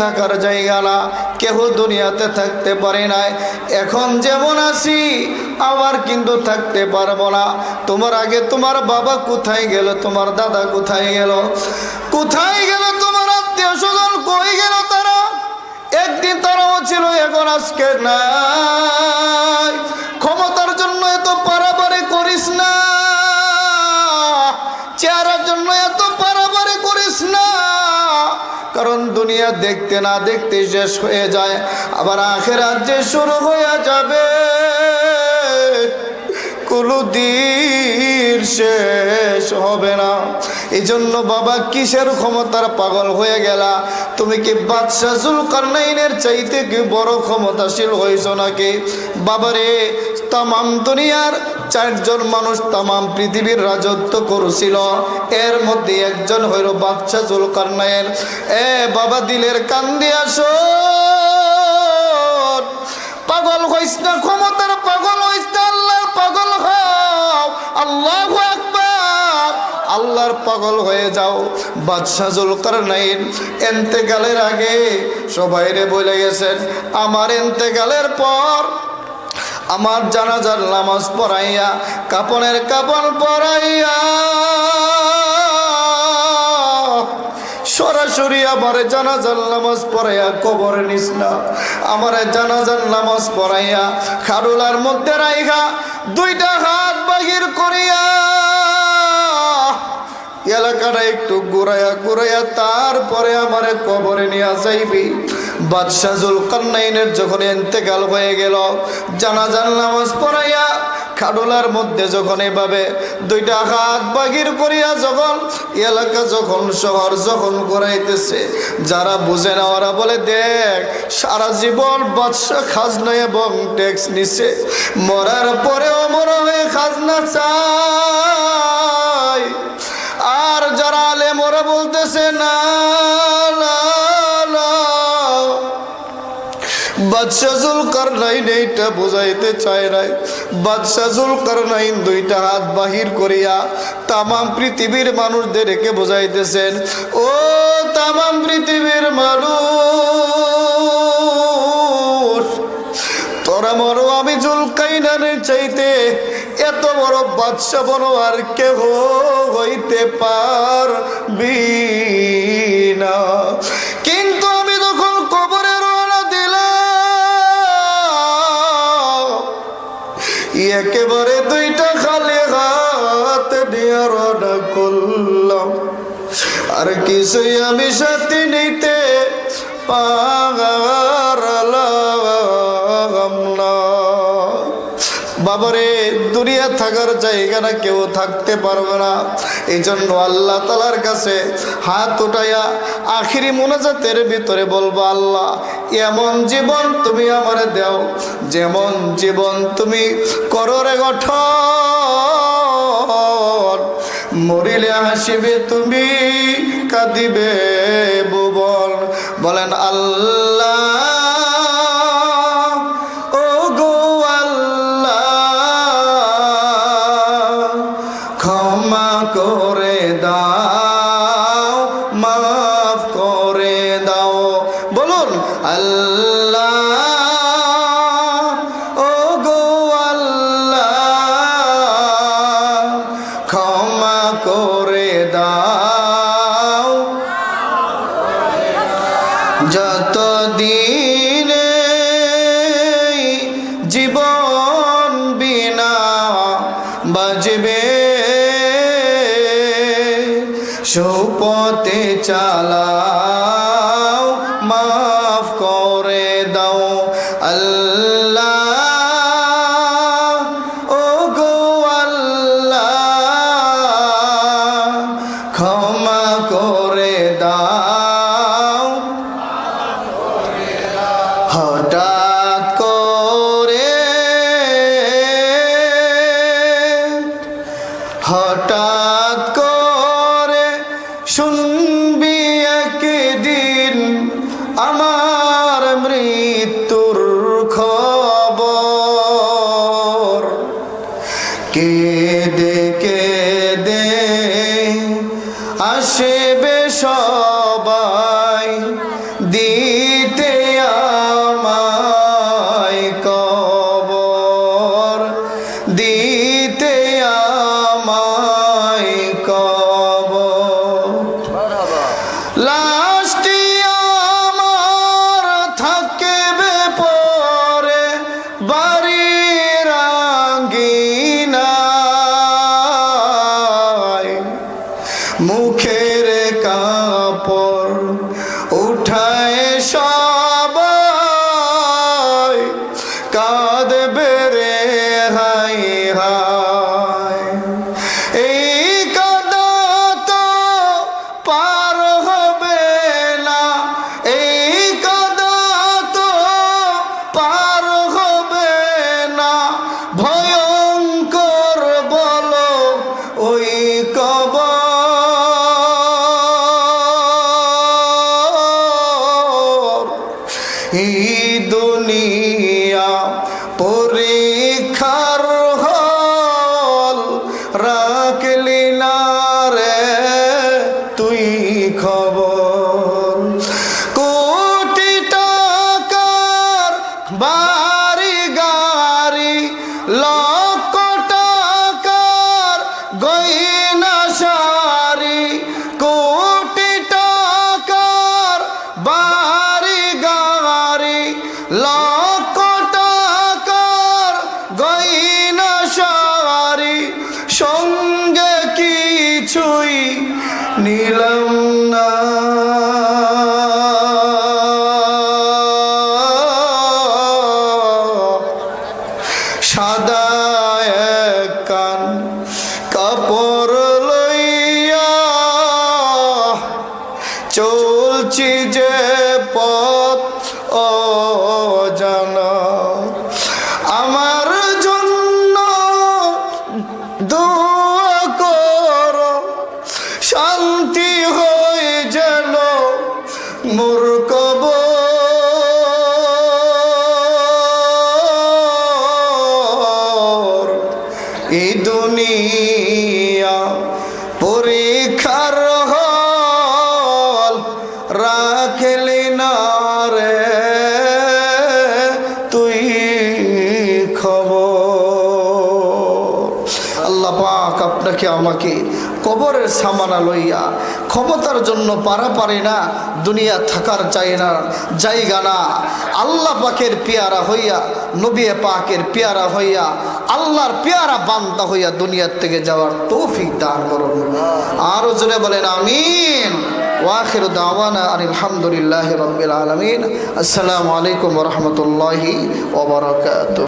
থাকার জায়গা না, কেউ দুনিয়াতে থাকতে পারে নাই। এখন যেমন আছি আবার কিন্তু থাকতে পারবো না। তোমার আগে তোমার বাবা কোথায় গেল, তোমার দাদা কোথায় গেল, কোথায় গেল তোমার আত্মীয় স্বজন, কই গেল তারা? একদিন তারাও ছিল, এখন আজকে নাই। ক্ষমতার জন্য এত পারাপারি করিস না, চেহারার জন্য এত পারাপারি করিস না, কারণ দুনিয়া দেখতে না দেখতে শেষ হয়ে যায়, আবার আখিরাত যে শুরু হয়ে যাবে কোনদিন শেষ হবে না। এই জন্য বাবা কিসের ক্ষমতার পাগল হয়ে গেলা? তুমি কি বাদশা জুলকারনাইনের চাইতে কি বড় ক্ষমতাশীল হয়েছো নাকি? বাবারে, তামাম দুনিয়ার 4 জন মানুষ তামাম পৃথিবীর রাজত্ব করছিল, এর মধ্যে একজন হইল বাদশা জুলকারনাইন। বাবা দিলের কান দিয়ে আসো, পাগল হইস না, ক্ষমতার পাগল হইস না, আল্লাহর পাগল হও। আল্লাহু আকবার, আল্লাহর পাগল হয়ে যাও। বাদশা জুলকারনাইন ইন্তেকালের আগে সবাইরে বলে গেছেন, আমার ইন্তেকালের পর আমার জানাজার নামাজ পড়াইয়া, কাপনের কাপন পরাইয়া সরাসরি আমার জানাজার নামাজ পড়াইয়া কবরে নিস না, আমার জানাজার নামাজ পড়াইয়া খারুলার মধ্যে রাইখা 2টা হাত বাহির করিয়া এলাকাটা একটু ঘুরাইয়া ঘুরাইয়া তারপরে আমারে কবরে নিয়ে যাইবি। বাদশা জুলকারনাইনের যখন ইন্তেকাল হয়ে গেল, জানাজার নামাজ পড়াইয়া খাডুলার মধ্যে যখন এভাবে 2টা হাত বাহির করিয়া যখন এলাকা যখন শহর যখন ঘুরাইতেছে, যারা বুঝে না ওরা বলে, দেখ সারা জীবন বাদশা খাজনা এবং ট্যাক্স নিছে, মরার পরেও মনে হয়ে খাজনা চাই। আর যারা আলেম ওরা বলতেছে না, বাদশা জুলকারনাইন এইটা বুঝাইতে চায় নাই। বাদশা জুলকারনাইন 2টা হাত বাহির করিয়া তামাম পৃথিবীর মানুষদেরকে বুঝাইতেছেন, ও তামাম পৃথিবীর মানুষ, তোরা মরো, আমি জুলকারনাইনের চাইতে এত বড় বাদশা বনো আর কেহ হইতে পারবি না। কিন্তু আমি তখন কবরে রওনা দিলাম, একেবারে 2টা খালি হাত নিয়ে রওনা করলাম, আর কিছুই আমি সাথে নিতে পারলাম না। বাবারে, দুনিয়া থাকার জায়গা না, কেউ থাকতে পারবে না। এই জন্য আল্লাহ তাআলার কাছে হাত উঠাইয়া আখিরি মুনাজাতের ভিতরে বলবো, আল্লাহ এমন জীবন তুমি আমারে দাও, যেমন জীবন তুমি করো রে গঠন, মরিলে হাসিবে তুমি, কাঁদিবে ভুবন। বলেন আল্লাহ, করে দাও, মাফ করে দাও। বলুন আল্লাহ, ও গো আল্লাহ, ক্ষমা করে দাও। যতদিন জীবন বিনা বাজবে, সুপথে চালাও, মাফ করে দাও। আল্লাহ, ও গো আল্লাহ, ক্ষমা করে দাও। হঠাৎ করে, হঠাৎ করে শুনবি একদিন আমার মৃত্যুর খবর, কেঁদে কেঁদে আসবে সবাই, নাই কবর লাশটি আমার থাকবে পরে বাড়ির আঙ্গিনায় মুখের কাপড় উঠায় সবাই কাঁদবে রে হায় হায় এই কাঁদা তো পার হবে না এই কাঁদা তো পার হবে না ভয়ঙ্কর বলো ওই কবর এই দুনিয়া পরীক্ষার হল রাখলি না রে তুই খবর কোটি টাকার বাড়ি গাড়ি লক্ষ টাকার গয়না শাড়ি কোটি টাকার বাড়ি গাড়ি লক্ষ টাকার গয়না শাড়ি সঙ্গে কিছুই নিলাম না সাদা এক কান কাপড় লইয়া চলছি যে পথ অজানা আমার জন্য দোয়া করো শান্তি হয়ে যেন মোর কবর এই দুনিয়া পরীক্ষার হল রাখলি না রে তুই খবর আল্লাহ পাক আপনাকে আমাকে কবরের সামানা লইয়া ক্ষমতার জন্য পারাপারি না দুনিয়া থাকার চাই না জায়গা না আল্লাহ পাকের পেয়ারা হইয়া নবী পাকের পেয়ারা হইয়া আল্লাহর পেয়ারা বান্দা হইয়া দুনিয়ার থেকে যাওয়ার তৌফিক দান করুন আরো জোরে বলেন আমিন ওয়াখির দাওয়ানা আলহামদুলিল্লাহি রাব্বিল আলামিন আসসালামু আলাইকুম ওয়া রাহমাতুল্লাহি ওয়া বারাকাতুহু।